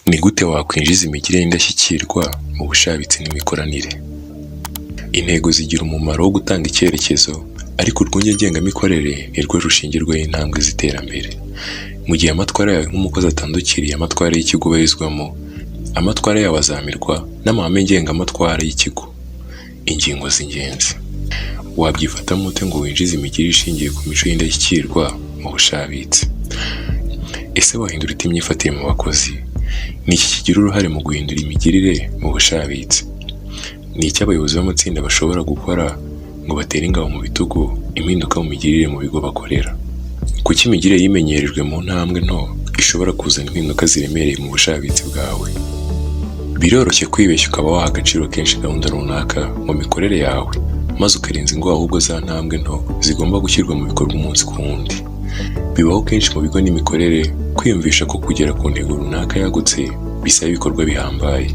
Ni gute wakwinjiza imigire y'indashyikirwa mu bushabitsi n'imikoranire? Intego zigira umumaro wo gutanga icyerekezo, ariko urwunge ngengamikorere ni rwo rushingirwaho intambwe z'iterambere. Mu gihe amatwara yawe nk'umukozi atandukiriye amatwara y'ikigo ubarizwamo, amatwara yawe azamirwa n'amahame ngengamatwara y'ikigo. Ingingo z'ingenzi: wabyifatamo ute ngo winjize imigire ishingiye ku mico y'indashyikirwa mu bushabitsi? Ese wahindura ute imyifatire mu bakozi? Ni iki kigira uruhare mu guhindura imigirire mu bushabitsi? Ni iki abayobozi b'amatsinda bashobora gukora ngo batere ingabo mu bitugu impinduka mu migirire mu bigo bakorera? Kuki imigirire yimenyerejwe mu ntambwe nto ishobora kuzana impinduka ziremereye mu bushabitsi bwawe? Biroroshye kwibeshya ukaba waha agaciro kenshi gahunda runaka mu mikorere yawe, maze ukarenza ingo ahubwo za ntambwe nto zigomba gushyirwa mu bikorwa umunsi ku wundi. Bibaho kenshi mu bigo n'imikorere kwiyumvisha ko kugera ku ntego runaka yagutse bisaba ibikorwa bihambaye.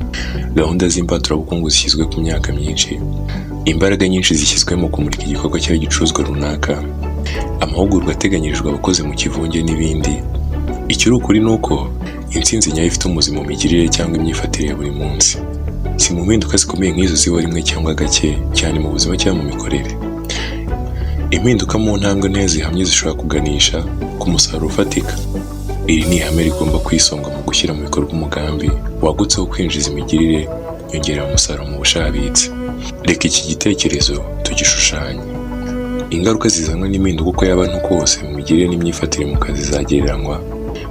Gahunda z'imbaturabukungu zishyizwe ku myaka myinshi, imbaraga nyinshi zishyizwe mu kumurika igikorwa cyangwa igicuruzwa runaka, amahugurwa ateganyirijwe abakozi mu kivunge n'ibindi. Ikiri ukuri ni uko intsinzi nyayo ifite umuzi mu migirire cyangwa imyifatire ya buri munsi, si mu mpinduka zikomeye nk'izo ziba rimwe cyangwa gake cyane mu buzima cyangwa mu mikorere. Impinduka mu ntambwe ntoya zihamye zishobora kuganisha ku musaruro ufatika. Iri ni ihame rigomba kwisonga mu gushyira mu bikorwa umugambi wagutse wo kwinjiza imigirire nyongeramusaruro mu bushabitsi. Reka iki gitekerezo tugishushanye. Ingaruka zizanwa n'impinduka uko yaba nto kose mu migirire n'imyifatire mu kazi zagereranywa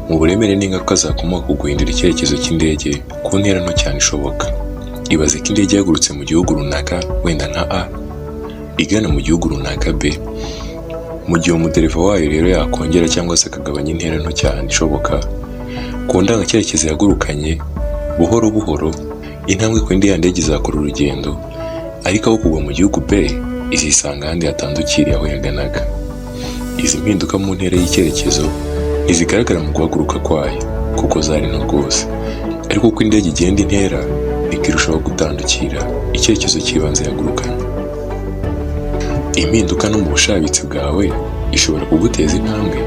mu buremere n'ingaruka zakomoka ku guhindura icyerekezo cy'indege ku ntera nto cyane ishoboka. Ibaze ko indege yagurutse mu gihugu runaka wenda nka A igana mu gihugu runaka B. Mu gihe umudereva wayo rero yakongera cyangwa se akagabanya intera nto cyane ishoboka ku ndangacyerekezo yagurukanye, buhoro buhoro intambwe ku yindi ya ndege izakora urugendo, ariko aho kugwa mu gihugu B izisanga ahandi hatandukiriye aho yaganaga. Izi mpinduka mu ntera y'icyerekezo ntizigaragara mu guhaguruka kwayo kuko zari nto rwose, ariko uko indege igenda intera niko irushaho gutandukira icyerekezo cy'ibanze yagurukanye. Impinduka no mu bushabitsi bwawe ishobora kuguteza intambwe.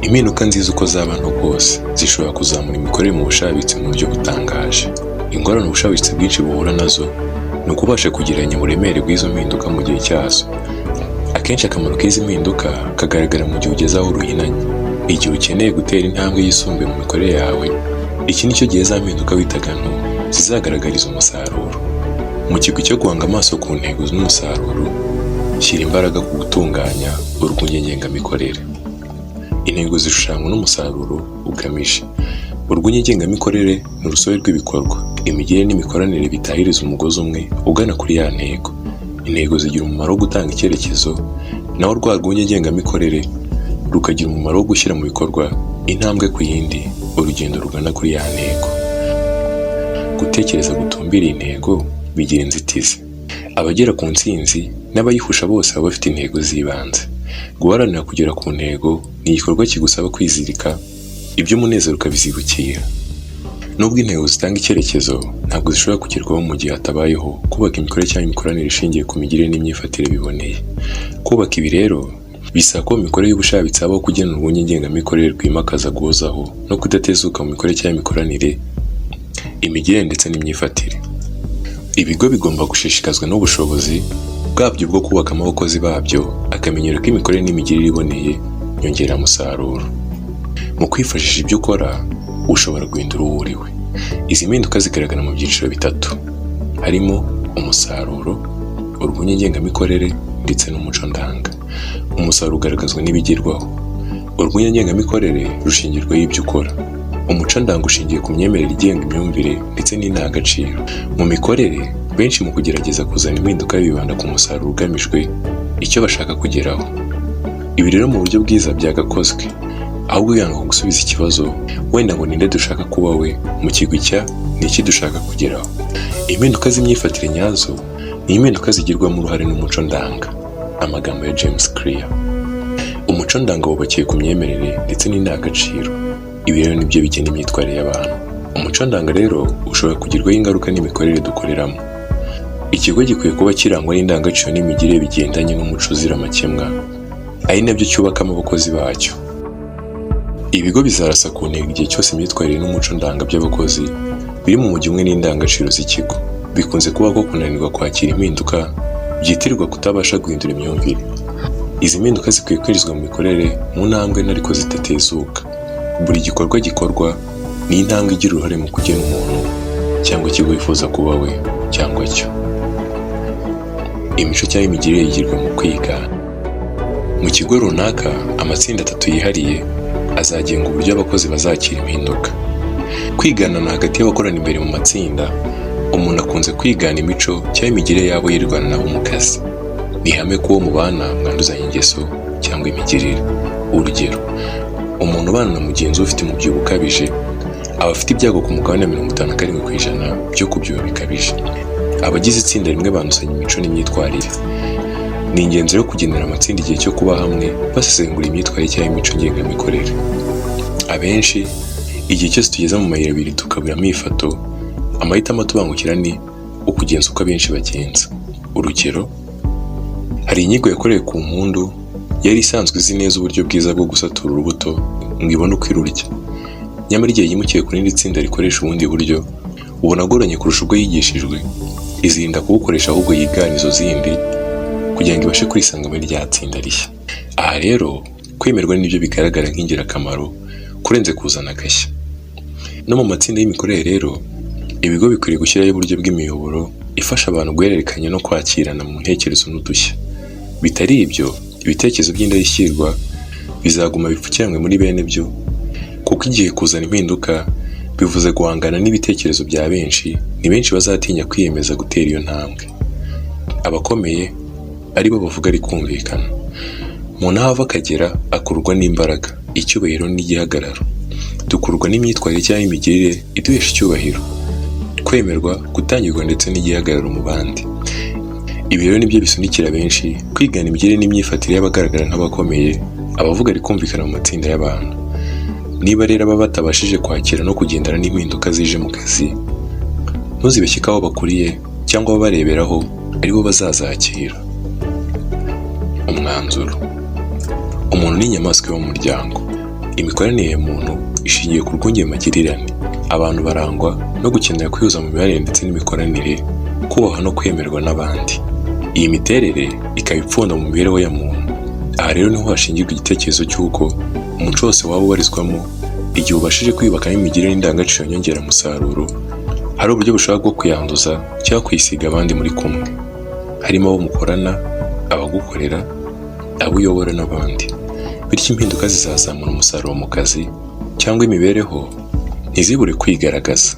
Impinduka nziza uko zaba nto kose zishobora kuzamura imikorere mu bushabitsi mu buryo butangaje. Ingorane ubushabitsi bwinshi buhura nazo ni ukubasha kugereranya uburemere bw'izo mpinduka mu gihe cyazo. Akenshi akamaro k'izi mpinduka kagaragara mu gihe ugeze aho uruhinanye. Igihe ukeneye gutera intambwe yisumbuye mu mikorere yawe, iki nicyo gihe za mpinduka witaga nto zizagaragariza umusaruro. Mu kigwi cyo guhanga amaso ku ntego n'umusaruro, shyira imbaraga ku gutunganya urwunge ngengamikorere. Intego zishushanywa n'umusaruro ugamije. Urwunge ngengamikorere ni urusobe rw'ibikorwa, imigirire n'imikoranire bitahiriza umugozi umwe ugana kuri ya ntego. Intego zigira umumaro wo gutanga icyerekezo, naho rwa rwunge ngengamikorere rukagira umumaro wo gushyira mu bikorwa intambwe ku yindi urugendo rugana kuri ya ntego. Gutekereza gutumbiriye intego bigira inzitizi. Abagera ku ntsinzi n'abayihusha bose baba bafite intego z'ibanze. Guharanira kugera ku ntego ni igikorwa kigusaba kwizirika, iby'umunezero ukabizibukira. Nubwo intego zitanga icyerekezo, ntabwo zishobora kugerwaho mu gihe hatabayeho kubaka imikorere cyangwa imikoranire ishingiye ku migirire n'imyifatire biboneye. Kubaka ibi rero bisaba ko mu mikorere y'ubushabitsi habaho kugena urwunge ngengamikorere rwimakaza guhozaho no kudatezuka mu mikorere cyangwa imikoranire, imigirire ndetse n'imyifatire. Ibigo bigomba gushishikazwa n'ubushobozi bwabyo bwo kubakamo abakozi babyo akamenyero k'imikorere n'imigirire iboneye nyongeramusaruro. Mu kwifashisha ibyo ukora ushobora guhindura uwo uriwe. Izi mpinduka zigaragara mu byiciro bitatu, harimo umusaruro, urwunge ngengamikorere ndetse n'umuco ndanga. Umusaruro ugaragazwa n'ibigerwaho. Urwunge ngengamikorere rushingirwaho ibyo ukora. Umuco ndanga ushingiye ku myemerere igenga imyumvire ndetse n'indangagaciro. Mu mikorere, benshi mu kugerageza kuzana impinduka bibanda ku musaruro ugamijwe, icyo bashaka kugeraho. Ibi rero mu buryo bwiza byagakozwe, ahubwo yanga gusubiza ikibazo wenda ngo ninde dushaka kuba we mu kigwi cya ni iki dushaka kugeraho. Impinduka z'imyifatire nyazo ni impinduka zigirwamo uruhare n'umuco ndanga. Amagambo ya James Clear. Umuco ndanga wubakiye ku myemerere ndetse n'indangagaciro. Ibi rero nibyo bigena imyitwarire y'abantu. Umuco ndanga rero ushobora kugirwaho ingaruka n'imikorere dukoreramo. Ikigo gikwiye kuba kirangwa n'indangagaciro n'imigirire bigendanye n'umuco uzira amakemwa, ari nabyo cyubakamo abakozi bacyo. Ibigo bizarasa ku ntego igihe cyose imyitwarire n'umuco ndanga by'abakozi biri mu mujyo umwe n'indangagaciro z'ikigo. Bikunze kuba ko kunanirwa kwakira impinduka byitirirwa kutabasha guhindura imyumvire. Izi mpinduka zikwiye kwinjizwa mu mikorere mu ntambwe ariko zitatezuka. Buri gikorwa gikorwa ni intambwe igira uruhare mu kugena umuntu cyangwa ikigo wifuza kuba we cyangwa cyo. Imico cyangwa imigirire yigirwa mu kwiga. Mu kigo runaka, amatsinda 3 yihariye azagenga uburyo abakozi bazakira impinduka. Kwigana na hagati y'abakorana imbere mu matsinda. Umuntu akunze kwigana imico cyangwa imigirire yabo yirwana nabo mu kazi. Ni ihame ko uwo mubana mwanduzanya ingeso cyangwa imigirire. Urugero, umuntu ubana na mugenzi we ufite umubyibuho ukabije aba afite ibyago ku mugabane 57% byo kubyibuha bikabije. Abagize itsinda rimwe banduzanya imico n'imyitwarire. Ni ingenzi rero kugenera amatsinda igihe cyo kuba hamwe basesengura imyitwarire cyangwa imico ngengamikorere. Abenshi igihe cyose tugeze mu mayira abiri tukaburamo ifoto, amahitamo atubangukira ni ukugenza uko abenshi bagenza. Urugero, hari inyigo yakorewe ku mpundu yari isanzwe izi neza uburyo bwiza bwo gusatura urubuto ngo ibone uko irurya. Nyamara igihe yimukiye ku rindi tsinda rikoresha ubundi buryo, ubona agoranye kurusha ubwo yigishijwe, izirinda kubukoresha ahubwo yigana izo zindi kugira ngo ibashe kwisanga muri rya tsinda rishya. Aha rero kwemerwa n'ibyo bigaragara nk'ingirakamaro kurenze kuzana agashya. No mu matsinda y'imikorere rero, ibigo bikwiriye gushyiraho uburyo bw'imiyoboro ifasha abantu guhererekanya no kwakirana mu ntekerezo n'udushya. Bitari ibyo, ibitekerezo by'indashyikirwa bizaguma bipfukiranwe muri bene byo, kuko igihe kuzana impinduka bivuze guhangana n'ibitekerezo bya benshi, ni benshi bazatinya kwiyemeza gutera iyo ntambwe. Abakomeye aribo bavuga ari kumvikana. Umuntu aho ava akagera akurwa n'imbaraga, icyubahiro n'igihagararo. Dukurwa n'imyitwarire cyangwa imigirire iduhesha icyubahiro, kwemerwa, gutangirwa ndetse n'igihagararo mu bandi. Ibi rero nibyo bisunikira benshi kwigana imigirire n'imyifatire y'abagaragara nk'abakomeye, abavuga ari kumvikana mu matsinda y'abantu. Niba rero aba batabashije kwakira no kugendana n'impinduka zije mu kazi, ntuzibeshye ko abo bakuriye cyangwa babareberaho aribo bazazakira. Umwanzuro: umuntu ni inyamaswa yo mu muryango. Imikoranire y'umuntu ishingiye ku rwunge magirirane. Abantu barangwa no gukenera kwihuza mu mibanire ndetse n'imikoranire, kubaha no kwemerwa n'abandi. Iyi miterere ikaba ipfunda mu mibereho ya muntu. Aha rero niho hashingirwa igitekerezo cy'uko umuco wose waba ubarizwamo, igihe ubashije kwiyubakamo imigirire n'indangagaciro nyongeramusaruro, hari uburyo bushobora bwo kuyanduza cyangwa kwisiga abandi muri kumwe, harimo abo mukorana, abagukorera, abo uyobora n'abandi. Bityo impinduka zizazamura umusaruro mu kazi cyangwa imibereho ntizibure kwigaragaza.